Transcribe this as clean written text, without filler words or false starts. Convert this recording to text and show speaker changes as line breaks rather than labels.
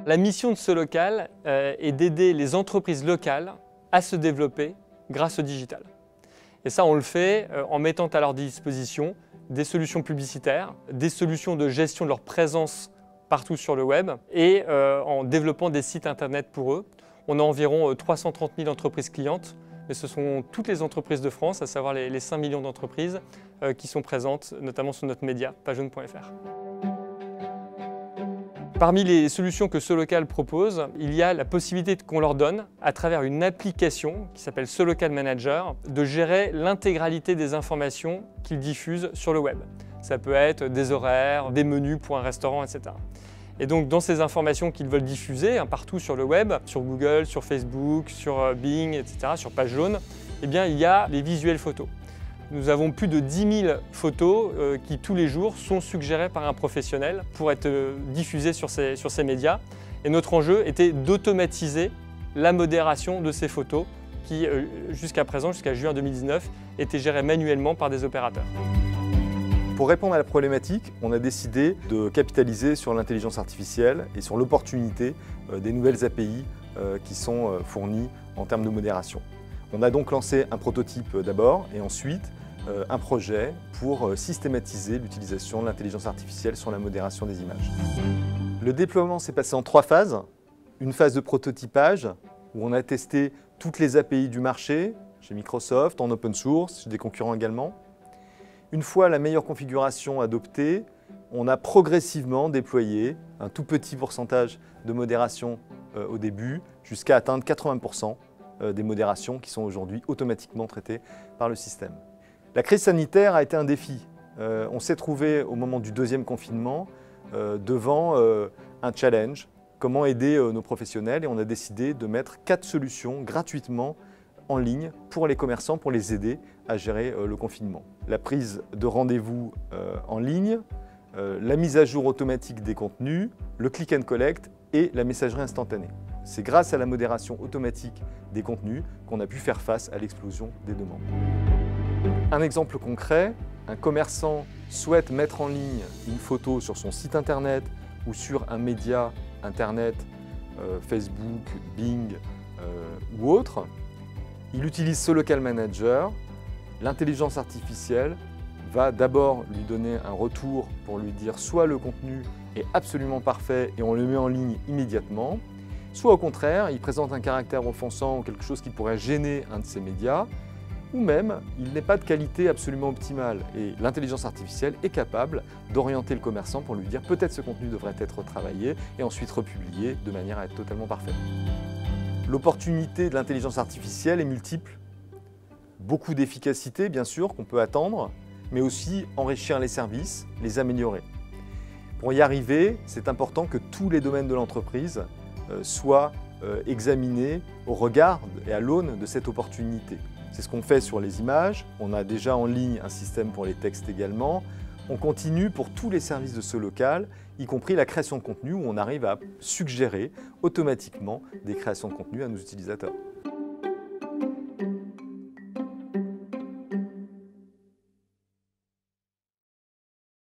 La mission de SoLocal est d'aider les entreprises locales à se développer grâce au digital. Et ça, on le fait en mettant à leur disposition des solutions publicitaires, des solutions de gestion de leur présence partout sur le web et en développant des sites internet pour eux. On a environ 330 000 entreprises clientes, mais ce sont toutes les entreprises de France, à savoir les 5 millions d'entreprises qui sont présentes, notamment sur notre média, pagejaune.fr. Parmi les solutions que SoLocal propose, il y a la possibilité qu'on leur donne, à travers une application qui s'appelle SoLocal Manager, de gérer l'intégralité des informations qu'ils diffusent sur le web. Ça peut être des horaires, des menus pour un restaurant, etc. Et donc dans ces informations qu'ils veulent diffuser partout sur le web, sur Google, sur Facebook, sur Bing, etc., sur Page Jaune, eh bien, il y a les visuels photos. Nous avons plus de 10 000 photos qui tous les jours sont suggérées par un professionnel pour être diffusées sur ces médias. Et notre enjeu était d'automatiser la modération de ces photos qui, jusqu'à présent, jusqu'à juin 2019, étaient gérées manuellement par des opérateurs.
Pour répondre à la problématique, on a décidé de capitaliser sur l'intelligence artificielle et sur l'opportunité des nouvelles API qui sont fournies en termes de modération. On a donc lancé un prototype d'abord et ensuite un projet pour systématiser l'utilisation de l'intelligence artificielle sur la modération des images. Le déploiement s'est passé en 3 phases. Une phase de prototypage où on a testé toutes les API du marché, chez Microsoft, en open source, chez des concurrents également. Une fois la meilleure configuration adoptée, on a progressivement déployé un tout petit pourcentage de modération au début, jusqu'à atteindre 80% des modérations qui sont aujourd'hui automatiquement traitées par le système. La crise sanitaire a été un défi. On s'est trouvé au moment du 2e confinement devant un challenge, comment aider nos professionnels, et on a décidé de mettre 4 solutions gratuitement en ligne pour les commerçants, pour les aider à gérer le confinement. La prise de rendez-vous en ligne, la mise à jour automatique des contenus, le click and collect et la messagerie instantanée. C'est grâce à la modération automatique des contenus qu'on a pu faire face à l'explosion des demandes. Un exemple concret, un commerçant souhaite mettre en ligne une photo sur son site internet ou sur un média internet, Facebook, Bing ou autre. Il utilise SoLocal Manager. L'intelligence artificielle va d'abord lui donner un retour pour lui dire soit le contenu est absolument parfait et on le met en ligne immédiatement, soit au contraire, il présente un caractère offensant ou quelque chose qui pourrait gêner un de ces médias, ou même il n'est pas de qualité absolument optimale. Et l'intelligence artificielle est capable d'orienter le commerçant pour lui dire peut-être ce contenu devrait être retravaillé et ensuite republié de manière à être totalement parfait. L'opportunité de l'intelligence artificielle est multiple. Beaucoup d'efficacité, bien sûr, qu'on peut attendre, mais aussi enrichir les services, les améliorer. Pour y arriver, c'est important que tous les domaines de l'entreprise soient examinés au regard et à l'aune de cette opportunité. C'est ce qu'on fait sur les images. On a déjà en ligne un système pour les textes également. On continue pour tous les services de SoLocal, y compris la création de contenu où on arrive à suggérer automatiquement des créations de contenu à nos utilisateurs.